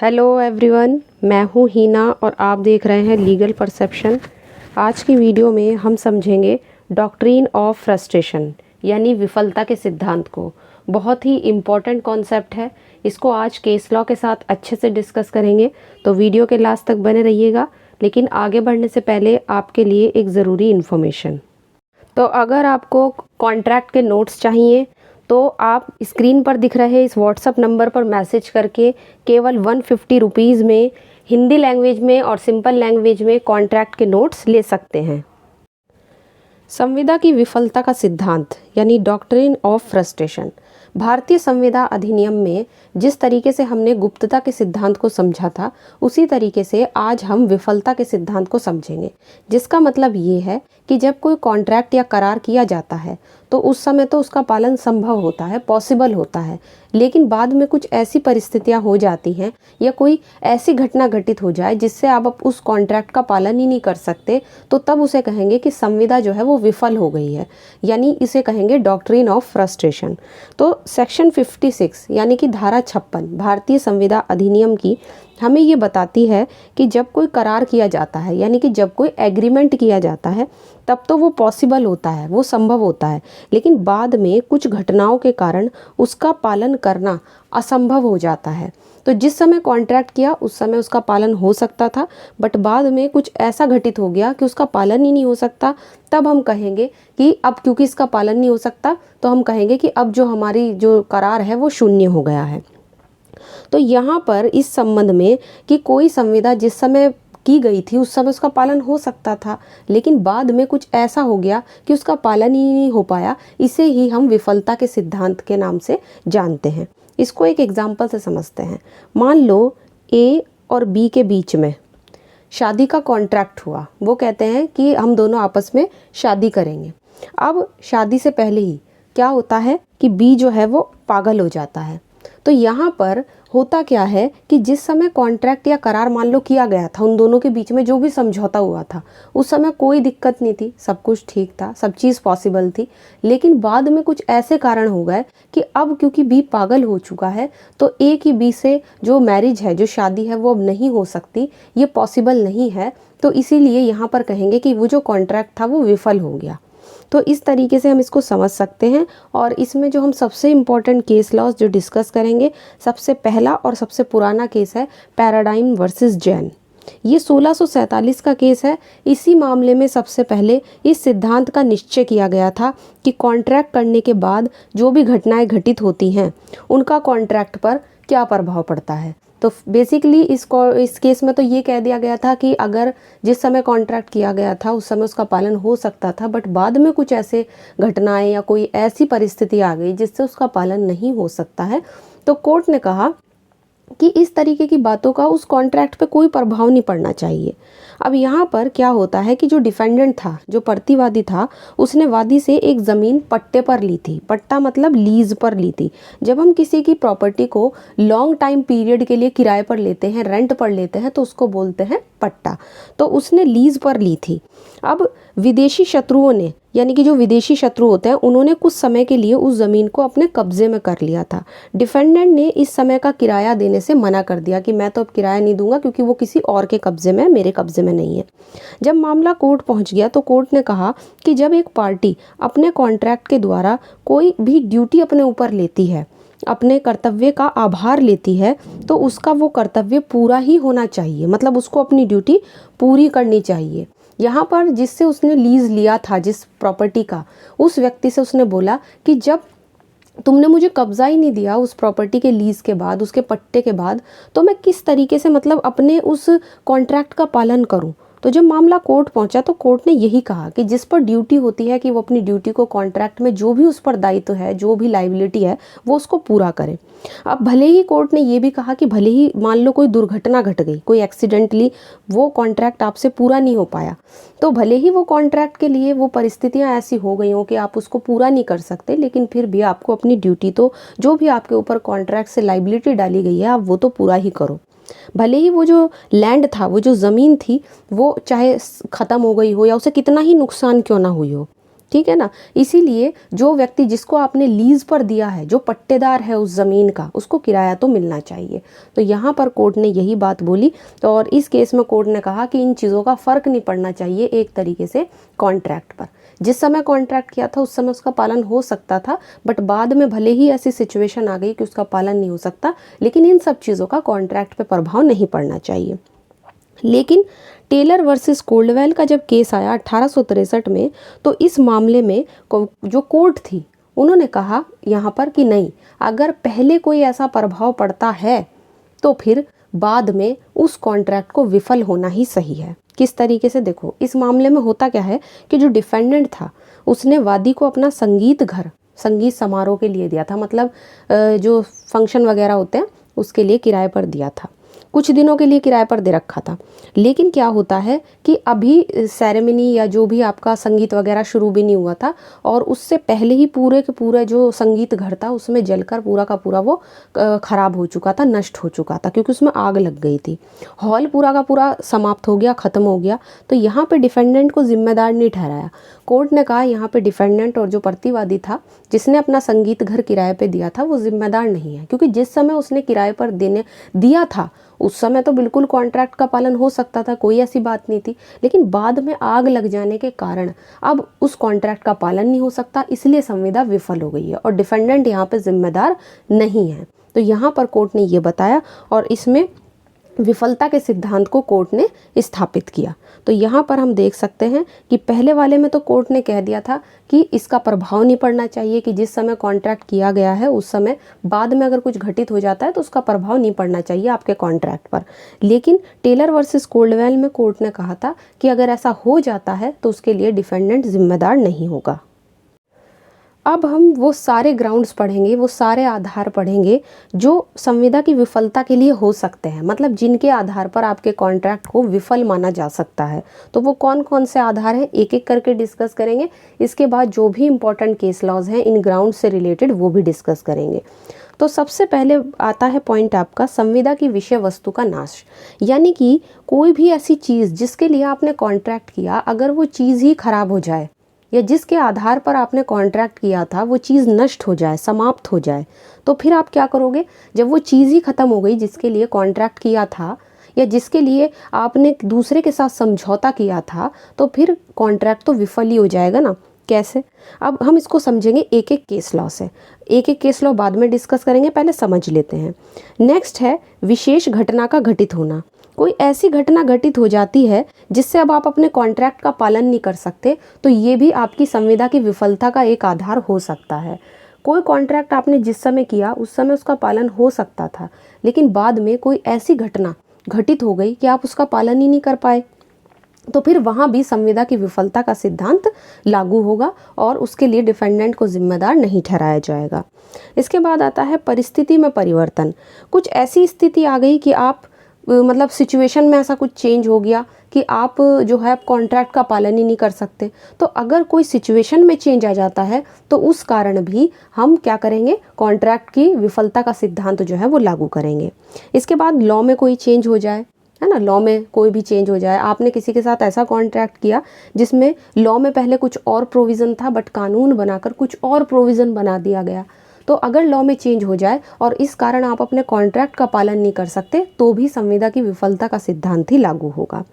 Hello everyone, मैं हूँ हीना और आप देख रहे हैं लीगल परसेप्शन। आज की वीडियो में हम समझेंगे डॉक्ट्रिन ऑफ फ्रस्ट्रेशन यानी विफलता के सिद्धांत को। बहुत ही इम्पॉर्टेंट कॉन्सेप्ट है। इसको आज केस लॉ के साथ अच्छे से डिस्कस करेंगे, तो वीडियो के लास्ट तक बने रहिएगा। लेकिन आगे बढ़ने से पहले आपके लिए एक ज़रूरी इन्फॉर्मेशन। तो अगर आपको कॉन्ट्रैक्ट के नोट्स चाहिए तो आप स्क्रीन पर दिख रहे इस व्हाट्सअप नंबर पर मैसेज करके केवल 150 रुपीज़ में हिंदी लैंग्वेज में और सिंपल लैंग्वेज में कॉन्ट्रैक्ट के नोट्स ले सकते हैं। संविदा की विफलता का सिद्धांत यानी डॉक्ट्रिन ऑफ फ्रस्ट्रेशन। भारतीय संविदा अधिनियम में जिस तरीके से हमने गुप्तता के सिद्धांत को समझा था, उसी तरीके से आज हम विफलता के सिद्धांत को समझेंगे। जिसका मतलब ये है कि जब कोई कॉन्ट्रैक्ट या करार किया जाता है तो उस समय तो उसका पालन संभव होता है, पॉसिबल होता है, लेकिन बाद में कुछ ऐसी परिस्थितियां हो जाती हैं या कोई ऐसी घटना घटित हो जाए जिससे आप उस कॉन्ट्रैक्ट का पालन ही नहीं कर सकते, तो तब उसे कहेंगे कि संविदा जो है वो विफल हो गई है, यानी इसे कहेंगे डॉक्ट्रिन ऑफ फ्रस्ट्रेशन। तो सेक्शन 56 यानी कि धारा 56 भारतीय संविदा अधिनियम की हमें ये बताती है कि जब कोई करार किया जाता है यानी कि जब कोई एग्रीमेंट किया जाता है तब तो वो पॉसिबल होता है, वो संभव होता है, लेकिन बाद में कुछ घटनाओं के कारण उसका पालन करना असंभव हो जाता है। तो जिस समय कॉन्ट्रैक्ट किया उस समय उसका पालन हो सकता था, बट बाद में कुछ ऐसा घटित हो गया कि उसका पालन ही नहीं हो सकता। तब हम कहेंगे कि अब क्योंकि इसका पालन नहीं हो सकता तो हम कहेंगे कि अब जो हमारी जो करार है वो शून्य हो गया है। तो यहाँ पर इस संबंध में कि कोई संविदा जिस समय की गई थी उस समय उसका पालन हो सकता था, लेकिन बाद में कुछ ऐसा हो गया कि उसका पालन ही नहीं हो पाया, इसे ही हम विफलता के सिद्धांत के नाम से जानते हैं। इसको एक एग्जाम्पल से समझते हैं। मान लो ए और बी के बीच में शादी का कॉन्ट्रैक्ट हुआ। वो कहते हैं कि हम दोनों आपस में शादी करेंगे। अब शादी से पहले ही क्या होता है कि बी जो है वो पागल हो जाता है। तो यहाँ पर होता क्या है कि जिस समय कॉन्ट्रैक्ट या करार मान लो किया गया था, उन दोनों के बीच में जो भी समझौता हुआ था, उस समय कोई दिक्कत नहीं थी, सब कुछ ठीक था, सब चीज़ पॉसिबल थी। लेकिन बाद में कुछ ऐसे कारण हो गए कि अब क्योंकि बी पागल हो चुका है तो ए की बी से जो मैरिज है, जो शादी है, वो अब नहीं हो सकती, ये पॉसिबल नहीं है। तो इसीलिए यहाँ पर कहेंगे कि वो जो कॉन्ट्रैक्ट था वो विफल हो गया। तो इस तरीके से हम इसको समझ सकते हैं। और इसमें जो हम सबसे इम्पॉर्टेंट केस लॉज जो डिस्कस करेंगे, सबसे पहला और सबसे पुराना केस है पैराडाइम वर्सेस जैन। ये 1647 का केस है। इसी मामले में सबसे पहले इस सिद्धांत का निश्चय किया गया था कि कॉन्ट्रैक्ट करने के बाद जो भी घटनाएं घटित होती हैं उनका कॉन्ट्रैक्ट पर क्या प्रभाव पड़ता है। तो बेसिकली इस केस में तो ये कह दिया गया था कि अगर जिस समय कॉन्ट्रैक्ट किया गया था उस समय उसका पालन हो सकता था, बट बाद में कुछ ऐसे घटनाएं या कोई ऐसी परिस्थिति आ गई जिससे उसका पालन नहीं हो सकता है, तो कोर्ट ने कहा कि इस तरीके की बातों का उस कॉन्ट्रैक्ट पे कोई प्रभाव नहीं पड़ना चाहिए। अब यहाँ पर क्या होता है कि जो डिफेंडेंट था, जो प्रतिवादी था, उसने वादी से एक ज़मीन पट्टे पर ली थी। पट्टा मतलब लीज पर ली थी। जब हम किसी की प्रॉपर्टी को लॉन्ग टाइम पीरियड के लिए किराए पर लेते हैं, रेंट पर लेते हैं, तो उसको बोलते हैं पट्टा। तो उसने लीज पर ली थी। अब विदेशी शत्रुओं ने, यानी कि जो विदेशी शत्रु होते हैं, उन्होंने कुछ समय के लिए उस ज़मीन को अपने कब्जे में कर लिया था। डिफेंडेंट ने इस समय का किराया देने से मना कर दिया कि मैं तो अब किराया नहीं दूंगा क्योंकि वो किसी और के कब्जे में है, मेरे कब्जे में नहीं है। जब मामला कोर्ट पहुंच गया तो कोर्ट ने कहा कि जब एक पार्टी अपने कॉन्ट्रैक्ट के द्वारा कोई भी ड्यूटी अपने ऊपर लेती है, अपने कर्तव्य का आभार लेती है, तो उसका वो कर्तव्य पूरा ही होना चाहिए, मतलब उसको अपनी ड्यूटी पूरी करनी चाहिए। यहाँ पर जिससे उसने लीज लिया था, जिस प्रॉपर्टी का, उस व्यक्ति से उसने बोला कि जब तुमने मुझे कब्जा ही नहीं दिया उस प्रॉपर्टी के लीज के बाद, उसके पट्टे के बाद, तो मैं किस तरीके से मतलब अपने उस कॉन्ट्रैक्ट का पालन करूं। तो जब मामला कोर्ट पहुंचा तो कोर्ट ने यही कहा कि जिस पर ड्यूटी होती है कि वो अपनी ड्यूटी को, कॉन्ट्रैक्ट में जो भी उस पर दायित्व है, जो भी लाइबिलिटी है, वो उसको पूरा करे। अब भले ही कोर्ट ने ये भी कहा कि भले ही मान लो कोई दुर्घटना घट गई, कोई एक्सीडेंटली वो कॉन्ट्रैक्ट आपसे पूरा नहीं हो पाया, तो भले ही वो कॉन्ट्रैक्ट के लिए वो परिस्थितियां ऐसी हो गई हो कि आप उसको पूरा नहीं कर सकते, लेकिन फिर भी आपको अपनी ड्यूटी, तो जो भी आपके ऊपर कॉन्ट्रैक्ट से लाइबिलिटी डाली गई है, आप वो तो पूरा ही करो। भले ही वो जो लैंड था, वो जो ज़मीन थी, वो चाहे ख़त्म हो गई हो या उसे कितना ही नुकसान क्यों ना हुई हो, ठीक है ना। इसीलिए जो व्यक्ति जिसको आपने लीज पर दिया है, जो पट्टेदार है उस ज़मीन का, उसको किराया तो मिलना चाहिए। तो यहाँ पर कोर्ट ने यही बात बोली। तो और इस केस में कोर्ट ने कहा कि इन चीज़ों का फ़र्क नहीं पड़ना चाहिए एक तरीके से कॉन्ट्रैक्ट पर। जिस समय कॉन्ट्रैक्ट किया था उस समय उसका पालन हो सकता था, बट बाद में भले ही ऐसी सिचुएशन आ गई कि उसका पालन नहीं हो सकता, लेकिन इन सब चीज़ों का कॉन्ट्रैक्ट पे प्रभाव नहीं पड़ना चाहिए। लेकिन टेलर वर्सेस कोल्डवेल का जब केस आया 1863 में, तो इस मामले में जो कोर्ट थी उन्होंने कहा यहाँ पर कि नहीं, अगर पहले कोई ऐसा प्रभाव पड़ता है तो फिर बाद में उस कॉन्ट्रैक्ट को विफल होना ही सही है। किस तरीके से, देखो इस मामले में होता क्या है कि जो डिफेंडेंट था उसने वादी को अपना संगीत घर, संगीत समारोह के लिए दिया था, मतलब जो फंक्शन वगैरह होते हैं उसके लिए किराए पर दिया था, कुछ दिनों के लिए किराए पर दे रखा था। लेकिन क्या होता है कि अभी सेरेमनी या जो भी आपका संगीत वगैरह शुरू भी नहीं हुआ था, और उससे पहले ही पूरे के पूरे जो संगीत घर था उसमें जलकर पूरा का पूरा वो ख़राब हो चुका था, नष्ट हो चुका था, क्योंकि उसमें आग लग गई थी। हॉल पूरा का पूरा समाप्त हो गया, ख़त्म हो गया। तो यहाँ पे डिफेंडेंट को जिम्मेदार नहीं ठहराया। कोर्ट ने कहा यहाँ पे डिफेंडेंट और जो प्रतिवादी था जिसने अपना संगीत घर किराए पे दिया था वो जिम्मेदार नहीं है, क्योंकि जिस समय उसने किराए पर देने दिया था उस समय तो बिल्कुल कॉन्ट्रैक्ट का पालन हो सकता था, कोई ऐसी बात नहीं थी। लेकिन बाद में आग लग जाने के कारण अब उस कॉन्ट्रैक्ट का पालन नहीं हो सकता, इसलिए संविदा विफल हो गई है और डिफेंडेंट यहाँ पे जिम्मेदार नहीं है। तो यहाँ पर कोर्ट ने ये बताया और इसमें विफलता के सिद्धांत को कोर्ट ने स्थापित किया। तो यहाँ पर हम देख सकते हैं कि पहले वाले में तो कोर्ट ने कह दिया था कि इसका प्रभाव नहीं पड़ना चाहिए, कि जिस समय कॉन्ट्रैक्ट किया गया है उस समय बाद में अगर कुछ घटित हो जाता है तो उसका प्रभाव नहीं पड़ना चाहिए आपके कॉन्ट्रैक्ट पर। लेकिन टेलर वर्सेस कोल्डवेल में कोर्ट ने कहा था कि अगर ऐसा हो जाता है तो उसके लिए डिफेंडेंट जिम्मेदार नहीं होगा। अब हम वो सारे ग्राउंड्स पढ़ेंगे, वो सारे आधार पढ़ेंगे जो संविदा की विफलता के लिए हो सकते हैं, मतलब जिनके आधार पर आपके कॉन्ट्रैक्ट को विफल माना जा सकता है। तो वो कौन कौन से आधार हैं एक एक करके डिस्कस करेंगे। इसके बाद जो भी इम्पोर्टेंट केस लॉज हैं इन ग्राउंड से रिलेटेड वो भी डिस्कस करेंगे। तो सबसे पहले आता है पॉइंट आपका संविदा की विषय वस्तु का नाश, यानी कि कोई भी ऐसी चीज़ जिसके लिए आपने कॉन्ट्रैक्ट किया, अगर वो चीज़ ही खराब हो जाए या जिसके आधार पर आपने कॉन्ट्रैक्ट किया था वो चीज़ नष्ट हो जाए, समाप्त हो जाए, तो फिर आप क्या करोगे। जब वो चीज़ ही ख़त्म हो गई जिसके लिए कॉन्ट्रैक्ट किया था या जिसके लिए आपने दूसरे के साथ समझौता किया था, तो फिर कॉन्ट्रैक्ट तो विफल ही हो जाएगा ना। कैसे, अब हम इसको समझेंगे एक एक केस लॉ से। एक एक केस लॉ बाद में डिस्कस करेंगे, पहले समझ लेते हैं। नेक्स्ट है विशेष घटना का घटित होना। कोई ऐसी घटना घटित हो जाती है जिससे अब आप अपने कॉन्ट्रैक्ट का पालन नहीं कर सकते, तो ये भी आपकी संविदा की विफलता का एक आधार हो सकता है। कोई कॉन्ट्रैक्ट आपने जिस समय किया उस समय उसका पालन हो सकता था, लेकिन बाद में कोई ऐसी घटना घटित हो गई कि आप उसका पालन ही नहीं कर पाए, तो फिर वहाँ भी संविदा की विफलता का सिद्धांत लागू होगा और उसके लिए डिफेंडेंट को जिम्मेदार नहीं ठहराया जाएगा। इसके बाद आता है परिस्थिति में परिवर्तन। कुछ ऐसी स्थिति आ गई कि आप मतलब सिचुएशन में ऐसा कुछ चेंज हो गया कि आप जो है कॉन्ट्रैक्ट का पालन ही नहीं कर सकते। तो अगर कोई सिचुएशन में चेंज आ जाता है तो उस कारण भी हम क्या करेंगे, कॉन्ट्रैक्ट की विफलता का सिद्धांत जो है वो लागू करेंगे। इसके बाद लॉ में कोई चेंज हो जाए, है ना, लॉ में कोई भी चेंज हो जाए। आपने किसी के साथ ऐसा कॉन्ट्रैक्ट किया जिसमें लॉ में पहले कुछ और प्रोविज़न था बट कानून बनाकर कुछ और प्रोविज़न बना दिया गया, तो अगर लॉ में चेंज हो जाए और इस कारण आप अपने कॉन्ट्रैक्ट का पालन नहीं कर सकते तो भी संविदा की विफलता का सिद्धांत ही लागू होगा।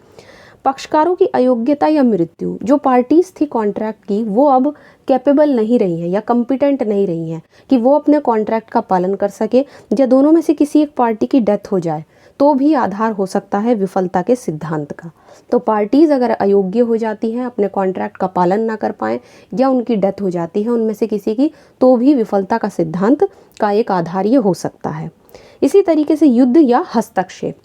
पक्षकारों की अयोग्यता या मृत्यु, जो पार्टीज थी कॉन्ट्रैक्ट की वो अब कैपेबल नहीं रही हैं या कम्पिटेंट नहीं रही हैं कि वो अपने कॉन्ट्रैक्ट का पालन कर सके, या दोनों में से किसी एक पार्टी की डेथ हो जाए तो भी आधार हो सकता है विफलता के सिद्धांत का। तो पार्टीज अगर अयोग्य हो जाती हैं, अपने कॉन्ट्रैक्ट का पालन ना कर पाएँ या उनकी डेथ हो जाती है उनमें से किसी की, तो भी विफलता का सिद्धांत का एक आधार ये हो सकता है। इसी तरीके से युद्ध या हस्तक्षेप,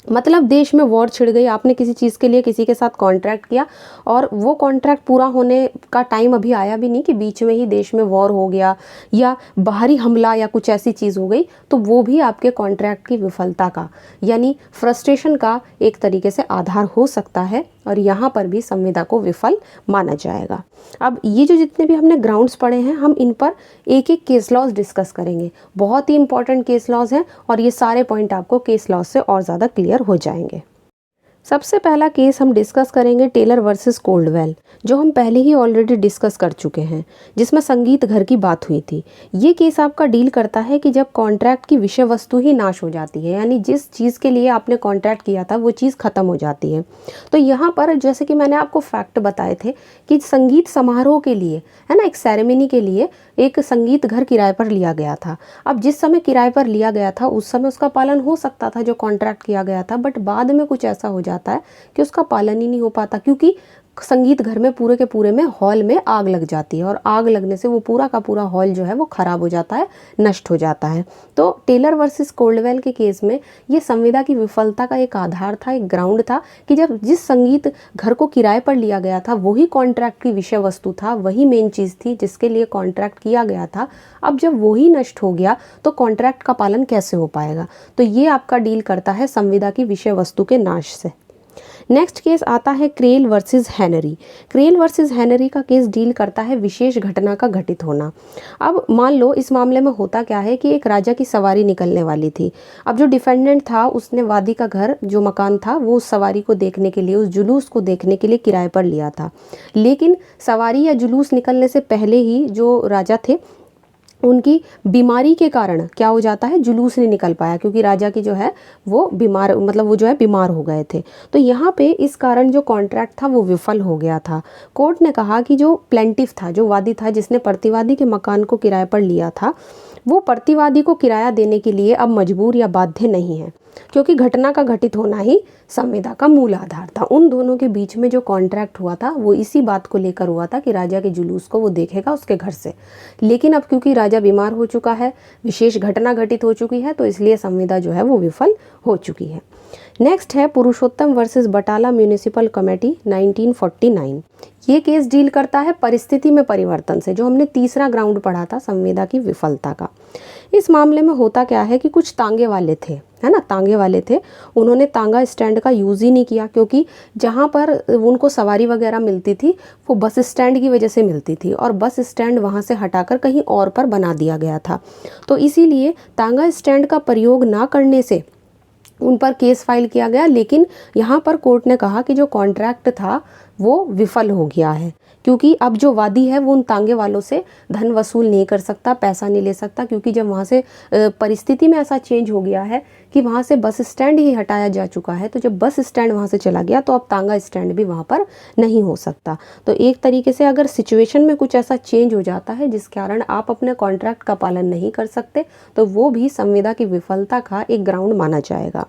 मतलब देश में वॉर छिड़ गई, आपने किसी चीज़ के लिए किसी के साथ कॉन्ट्रैक्ट किया और वो कॉन्ट्रैक्ट पूरा होने का टाइम अभी आया भी नहीं कि बीच में ही देश में वॉर हो गया या बाहरी हमला या कुछ ऐसी चीज़ हो गई, तो वो भी आपके कॉन्ट्रैक्ट की विफलता का यानी फ्रस्ट्रेशन का एक तरीके से आधार हो सकता है और यहाँ पर भी संविदा को विफल माना जाएगा। अब ये जो जितने भी हमने ग्राउंड्स पढ़े हैं हम इन पर एक एक केस लॉज डिस्कस करेंगे। बहुत ही इंपॉर्टेंट केस लॉज हैं और ये सारे पॉइंट आपको केस लॉज से और ज़्यादा क्लियर हो जाएंगे। सबसे पहला केस हम डिस्कस करेंगे टेलर वर्सेस कोल्डवेल, जो हम पहले ही ऑलरेडी डिस्कस कर चुके हैं, जिसमें संगीत घर की बात हुई थी। ये केस आपका डील करता है कि जब कॉन्ट्रैक्ट की विषय वस्तु ही नाश हो जाती है, यानी जिस चीज़ के लिए आपने कॉन्ट्रैक्ट किया था वो चीज़ ख़त्म हो जाती है। तो यहाँ पर जैसे कि मैंने आपको फैक्ट बताए थे कि संगीत समारोह के लिए, है ना, एक सेरेमनी के लिए एक संगीत घर किराए पर लिया गया था। अब जिस समय किराए पर लिया गया था उस समय उसका पालन हो सकता था जो कॉन्ट्रैक्ट किया गया था, बट बाद में कुछ ऐसा हो जाता है कि उसका पालन ही नहीं हो पाता, क्योंकि संगीत घर में पूरे के पूरे में हॉल में आग लग जाती है और आग लगने से वो पूरा का पूरा हॉल जो है वो ख़राब हो जाता है, नष्ट हो जाता है। तो टेलर वर्सेस कोल्डवेल के केस में ये संविदा की विफलता का एक आधार था, एक ग्राउंड था कि जब जिस संगीत घर को किराए पर लिया गया था वही कॉन्ट्रैक्ट की विषय वस्तु था, वही मेन चीज़ थी जिसके लिए कॉन्ट्रैक्ट किया गया था। अब जब वही नष्ट हो गया तो कॉन्ट्रैक्ट का पालन कैसे हो पाएगा? तो ये आपका डील करता है संविदा की विषय वस्तु के नाश से। नेक्स्ट केस आता है curl versus Henry. Curl versus Henry का केस डील करता है विशेष घटना का घटित होना। अब मान लो इस मामले में होता क्या है कि एक राजा की सवारी निकलने वाली थी। अब जो डिफेंडेंट था उसने वादी का घर, जो मकान था, वो उस सवारी को देखने के लिए, उस जुलूस को देखने के लिए किराए पर लिया था। लेकिन सवारी या जुलूस निकलने से पहले ही जो राजा थे उनकी बीमारी के कारण क्या हो जाता है, जुलूस नहीं निकल पाया, क्योंकि राजा की जो है वो बीमार, मतलब वो जो है बीमार हो गए थे। तो यहाँ पे इस कारण जो कॉन्ट्रैक्ट था वो विफल हो गया था। कोर्ट ने कहा कि जो प्लेंटिफ था, जो वादी था जिसने प्रतिवादी के मकान को किराए पर लिया था, वो प्रतिवादी को किराया देने के लिए अब मजबूर या बाध्य नहीं है, क्योंकि घटना का घटित होना ही संविदा का मूल आधार था। उन दोनों के बीच में जो कॉन्ट्रैक्ट हुआ था वो इसी बात को लेकर हुआ था कि राजा के जुलूस को वो देखेगा उसके घर से। लेकिन अब क्योंकि राजा बीमार हो चुका है, विशेष घटना घटित हो चुकी है, तो इसलिए संविदा जो है वो विफल हो चुकी है। नेक्स्ट है पुरुषोत्तम वर्सेस बटाला म्यूनिसिपल कमेटी 1949। ये केस डील करता है परिस्थिति में परिवर्तन से, जो हमने तीसरा ग्राउंड पढ़ा था संविदा की विफलता का। इस मामले में होता क्या है कि कुछ तांगे वाले थे, है ना, तांगे वाले थे, उन्होंने तांगा स्टैंड का यूज़ ही नहीं किया, क्योंकि जहाँ पर उनको सवारी वगैरह मिलती थी वो बस स्टैंड की वजह से मिलती थी और बस स्टैंड वहाँ से हटाकर कहीं और पर बना दिया गया था। तो इसीलिए तांगा स्टैंड का प्रयोग ना करने से उन पर केस फाइल किया गया। लेकिन यहाँ पर कोर्ट ने कहा कि जो कॉन्ट्रैक्ट था वो विफल हो गया है, क्योंकि अब जो वादी है वो उन तांगे वालों से धन वसूल नहीं कर सकता, पैसा नहीं ले सकता, क्योंकि जब वहाँ से परिस्थिति में ऐसा चेंज हो गया है कि वहाँ से बस स्टैंड ही हटाया जा चुका है। तो जब बस स्टैंड वहाँ से चला गया तो अब तांगा स्टैंड भी वहाँ पर नहीं हो सकता। तो एक तरीके से अगर सिचुएशन में कुछ ऐसा चेंज हो जाता है जिस कारण आप अपने कॉन्ट्रैक्ट का पालन नहीं कर सकते, तो वो भी संविदा की विफलता का एक ग्राउंड माना जाएगा।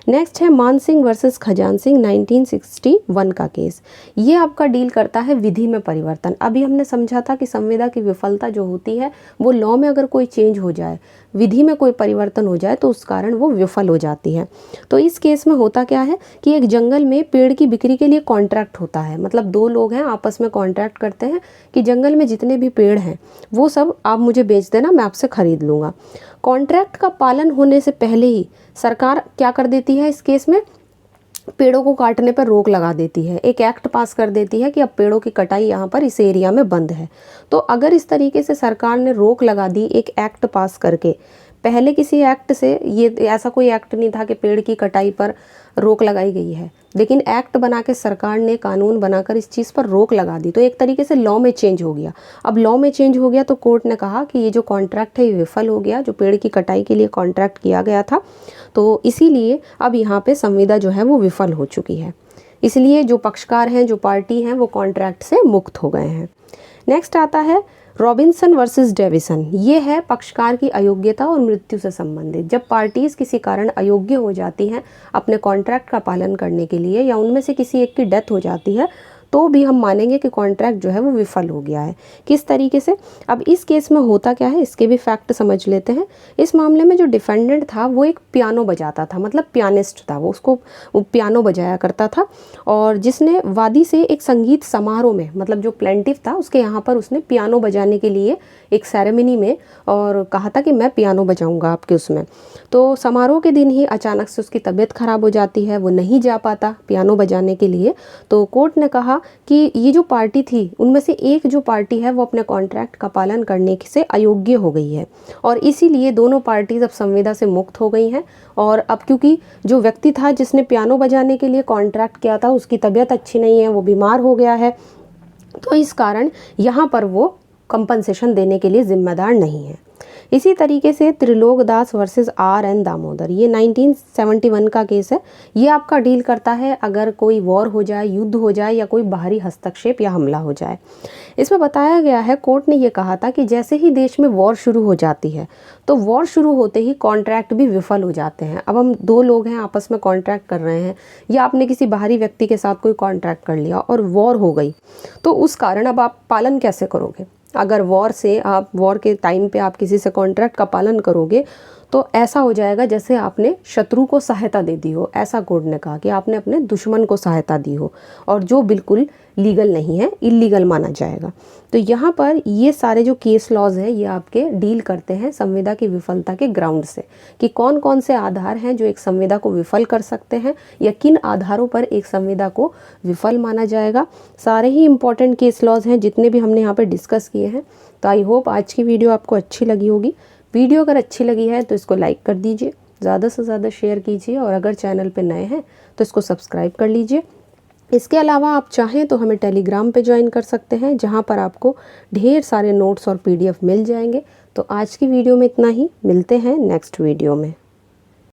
नेक्स्ट है मान सिंह वर्सेस खजान सिंह 1961 का केस। ये आपका डील करता है विधि में परिवर्तन। अभी हमने समझा था कि संविदा की विफलता जो होती है वो लॉ में अगर कोई चेंज हो जाए, विधि में कोई परिवर्तन हो जाए, तो उस कारण वो विफल हो जाती है। तो इस केस में होता क्या है कि एक जंगल में पेड़ की बिक्री के लिए कॉन्ट्रैक्ट होता है, मतलब दो लोग हैं आपस में कॉन्ट्रैक्ट करते हैं कि जंगल में जितने भी पेड़ हैं वो सब आप मुझे बेच देना, मैं आपसे खरीद लूँगा। कॉन्ट्रैक्ट का पालन होने से पहले ही सरकार क्या कर देती है, इस केस में पेड़ों को काटने पर रोक लगा देती है, एक एक्ट पास कर देती है कि अब पेड़ों की कटाई यहाँ पर इस एरिया में बंद है। तो अगर इस तरीके से सरकार ने रोक लगा दी एक एक्ट पास करके, पहले किसी एक्ट से ये ऐसा कोई एक्ट नहीं था कि पेड़ की कटाई पर रोक लगाई गई है, लेकिन एक्ट बना के सरकार ने कानून बनाकर इस चीज़ पर रोक लगा दी, तो एक तरीके से लॉ में चेंज हो गया। अब लॉ में चेंज हो गया तो कोर्ट ने कहा कि ये जो कॉन्ट्रैक्ट है ये विफल हो गया, जो पेड़ की कटाई के लिए कॉन्ट्रैक्ट किया गया था, तो इसीलिए अब यहाँ पे संविदा जो है वो विफल हो चुकी है। इसलिए जो पक्षकार हैं, जो पार्टी हैं, वो कॉन्ट्रैक्ट से मुक्त हो गए हैं। नेक्स्ट आता है रॉबिन्सन वर्सेस डेविसन। ये है पक्षकार की अयोग्यता और मृत्यु से संबंधित। जब पार्टीज किसी कारण अयोग्य हो जाती हैं अपने कॉन्ट्रैक्ट का पालन करने के लिए, या उनमें से किसी एक की डेथ हो जाती है, तो भी हम मानेंगे कि कॉन्ट्रैक्ट जो है वो विफल हो गया है। किस तरीके से? अब इस केस में होता क्या है, इसके भी फैक्ट समझ लेते हैं। इस मामले में जो डिफेंडेंट था वो एक पियानो बजाता था, मतलब पियानिस्ट था, वो पियानो बजाया करता था, और जिसने वादी से एक संगीत समारोह में, मतलब जो प्लेंटिफ था उसके यहाँ पर उसने पियानो बजाने के लिए एक सेरेमनी में और कहा था कि मैं पियानो बजाऊंगा आपके उसमें। तो समारोह के दिन ही अचानक से उसकी तबीयत खराब हो जाती है, वो नहीं जा पाता पियानो बजाने के लिए। तो कोर्ट ने कहा कि ये जो पार्टी थी उनमें से एक जो पार्टी है वो अपने कॉन्ट्रैक्ट का पालन करने से अयोग्य हो गई है और इसीलिए दोनों पार्टीज अब संविदा से मुक्त हो गई हैं। और अब क्योंकि जो व्यक्ति था जिसने पियानो बजाने के लिए कॉन्ट्रैक्ट किया था उसकी तबीयत अच्छी नहीं है, वो बीमार हो गया है, तो इस कारण यहाँ पर वो कंपनसेशन देने के लिए जिम्मेदार नहीं है। इसी तरीके से त्रिलोक दास वर्सेस R.N. दामोदर, ये 1971 का केस है। ये आपका डील करता है अगर कोई वॉर हो जाए, युद्ध हो जाए या कोई बाहरी हस्तक्षेप या हमला हो जाए। इसमें बताया गया है, कोर्ट ने ये कहा था कि जैसे ही देश में वॉर शुरू हो जाती है तो वॉर शुरू होते ही कॉन्ट्रैक्ट भी विफल हो जाते हैं। अब हम दो लोग हैं आपस में कॉन्ट्रैक्ट कर रहे हैं या आपने किसी बाहरी व्यक्ति के साथ कोई कॉन्ट्रैक्ट कर लिया और वॉर हो गई, तो उस कारण अब आप पालन कैसे करोगे? अगर वॉर के टाइम पे आप किसी से कॉन्ट्रैक्ट का पालन करोगे तो ऐसा हो जाएगा जैसे आपने शत्रु को सहायता दे दी हो। ऐसा कोर्ट ने कहा कि आपने अपने दुश्मन को सहायता दी हो और जो बिल्कुल लीगल नहीं है, इल्लीगल माना जाएगा। तो यहाँ पर ये सारे जो केस लॉज हैं ये आपके डील करते हैं संविदा की विफलता के ग्राउंड से, कि कौन कौन से आधार हैं जो एक संविदा को विफल कर सकते हैं या किन आधारों पर एक संविदा को विफल माना जाएगा। सारे ही इंपॉर्टेंट केस लॉज हैं जितने भी हमने यहाँ पर डिस्कस किए हैं। तो आई होप आज की वीडियो आपको अच्छी लगी होगी। वीडियो अगर अच्छी लगी है तो इसको लाइक कर दीजिए, ज़्यादा से ज़्यादा शेयर कीजिए और अगर चैनल पे नए हैं तो इसको सब्सक्राइब कर लीजिए। इसके अलावा आप चाहें तो हमें टेलीग्राम पे ज्वाइन कर सकते हैं जहां पर आपको ढेर सारे नोट्स और PDF मिल जाएंगे। तो आज की वीडियो में इतना ही, मिलते हैं नेक्स्ट वीडियो में।